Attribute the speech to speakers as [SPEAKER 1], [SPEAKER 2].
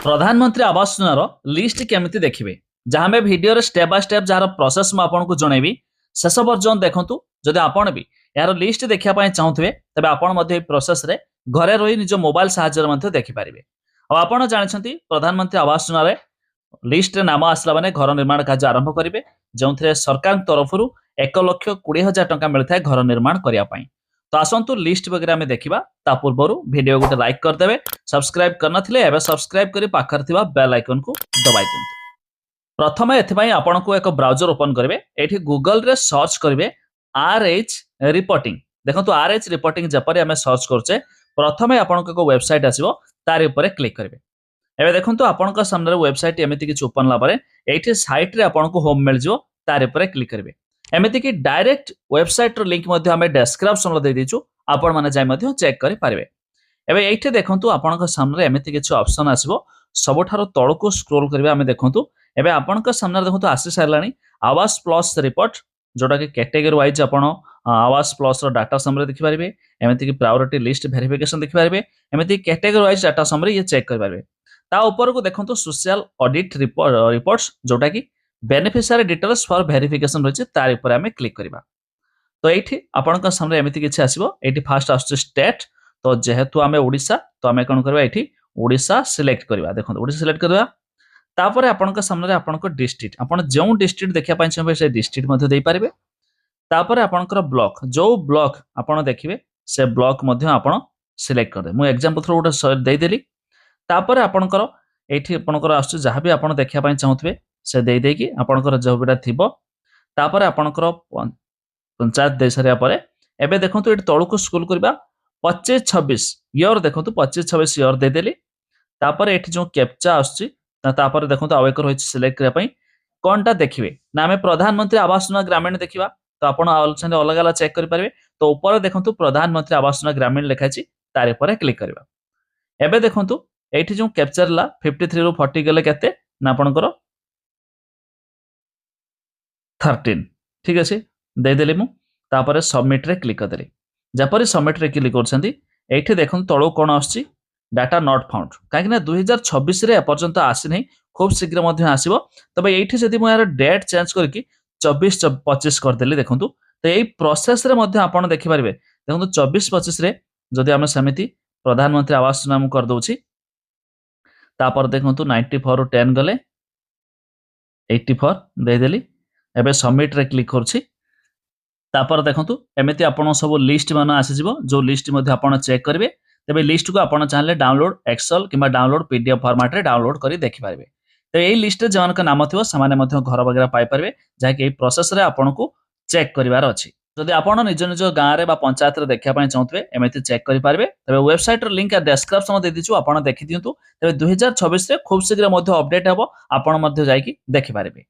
[SPEAKER 1] प्रधानमंत्री आवास योजनार लिस्ट केमिति देखिए जहाँ मैं video step by step jar process आपको जनइबी शेष पर्यटन देखूँ जदि आपण भी यार लिस्ट देखा चाहूथे तेज आपण प्रोसेस रे घरे रही निज मोबाइल साहाय्य देखिपारे। आप जानते प्रधानमंत्री आवास योजन लिस्ट रे नाम आसला माने घर निर्माण कार्य आरंभ करेंगे जो सरकार तरफ 1,20,000 टंका मिलता है घर निर्माण करने। तो आसतु लिस्ट वगैरह आम देखा ता पूर्व वीडियो गोटे लाइक करदे सब्सक्राइब करना सब्सक्राइब कर पाखर थिबा बेल आइकन को दबाई दिंतु। प्रथम एथिपाई आपण को एक ब्राउजर ओपन करेंगे एठी गूगल रे सर्च करेंगे RH रिपोर्टिंग। देखो RH रिपोर्टिंग जपरी आम सर्च करचे प्रथम आपण को एक वेबसाइट आसीबो तार ऊपर क्लिक करेंगे। एबे देखंतु आपनका सामने वेबसाइट एमिति किछि ओपन ला परे एठी साइट रे आपनको होम मिल जिवो तार ऊपर क्लिक करेंगे। एमिति कि डायरेक्ट वेबसाइट रो लिंक मध्ये हमें डिस्क्रिप्शन रो दे दिछु आपण माने जाय मध्ये चेक करि पारबे। एबे एठी देखंतु आपनका सामने एमिति किछि ऑप्शन आसीबो सबठारो तळको स्क्रॉल करबे आमे देखंतु। एबे आपनका सामने देखंतु आसी सारलानी आवास प्लस रिपोर्ट जोटा कि कैटेगरी वाइज आपण आवास प्लस रो डाटा समरी देखि पारबे। एमिति कि प्रायोरिटी लिस्ट वेरिफिकेशन देखि पारबे। एमिति कैटेगरी वाइज डाटा समरी ये चेक करि पारबे। ता ऊपर को देखंतु सोशल ऑडिट रिपोर्ट्स जोटा कि बेनिफिशियरी डिटेल्स फॉर वेरिफिकेशन रहिছে तार ऊपर आमे क्लिक करबा। तो एठी आपनका सामने एमिति किछि आसीबो एठी फास्ट आछे स्टेट। तो जेहेतु आमे ओडिसा तो आमे कोन करबा एठी ओडिसा सिलेक्ट करबा। देखंतु ओडिसा सिलेक्ट करबा तापर आपनका सामने आपनको डिस्ट्रिक्ट आपण जो डिस्ट्रिक्ट देखिया पाइ छबे से डिस्ट्रिक्ट मध्ये देई पारिबे। तापर आपनकर ब्लॉक जो ब्लॉक आपण देखिबे से ब्लॉक मध्ये आपण सिलेक्ट कर दे। मु एग्जांपल थ्रू उडा देई देली। तापर आपनकर एठी आपनकर आछे जहां भी आपण देखिया पाइ चाहउतबे से देई देकी आपनकर जो बिडा थिबो तापर आपनकर पंचायत दे सारिया परे एबे देखंतु एठी तळको स्क्रॉल करबा 25-26 ईयर देखंतु 25-26 ईयर दे देली। तापर एठी जो कैप्चा आछी तापर देखंतु आउ एक रहिछ सिलेक्ट करिया पई कोनटा देखिबे ना हमें प्रधानमंत्री आवास योजना ग्रामीण देखिबा। तो आपण अलग अलग चेक करि पारबे। तो ऊपर देखंतु प्रधानमंत्री आवास योजना ग्रामीण लिखाछि तारे पर क्लिक करबा। एबे देखंतु एठी जो कैप्चर ला 53 रो 40 गेले केते ना आपनकर 13 ठीक अछि दे देली मु। तापर सबमिट रे क्लिक कर देली। जपरी सबमिट रे क्लिक करछंती एठी देखंतु तळो कोन आछी डाटा नॉट फाउंड काहे ना 2026 रे पर्यंत आसी नै खूब शीघ्र मध्ये आसीबो। तबे एठी जदि मु यार डेट चेंज करके 24-25 कर देली देखंतु तो एई प्रोसेस रे मध्ये आपण देखि पारबे। देखंतु 24-25 रे जदि हम समिति प्रधानमंत्री आवास योजना मु कर दोछि तापर देखंतु 94 रो 10 गले 84 दे देली। एबे सबमिट रे क्लिक करछि। तापर देखंतु एमिति आपण सब लिस्ट मान आसी जिवो जो लिस्ट मध्ये आपण चेक करबे। तबे लिस्ट को आपण चाहले डाउनलोड एक्सेल किबा डाउनलोड पीडीएफ फॉर्मेट रे डाउनलोड करी देखि पारबे। तो एई लिस्ट रे जन का नाम थिवो समाने मध्ये घर वगैरह पाई पारबे जा कि एई प्रोसेस रे आपण को चेक करिवार अछि। जदि आपण निज निज गां रे बा पंचायत रे देखिया पय चाहतबे एमिति चेक करि पारबे। तबे वेबसाइट रो लिंक डिस्क्रिप्शन दे दिछु आपण देखि दियंतु। तबे 2026 रे खूब शीघ्र मध्ये अपडेट हेबो आपण मध्ये जाई कि देखि पारबे।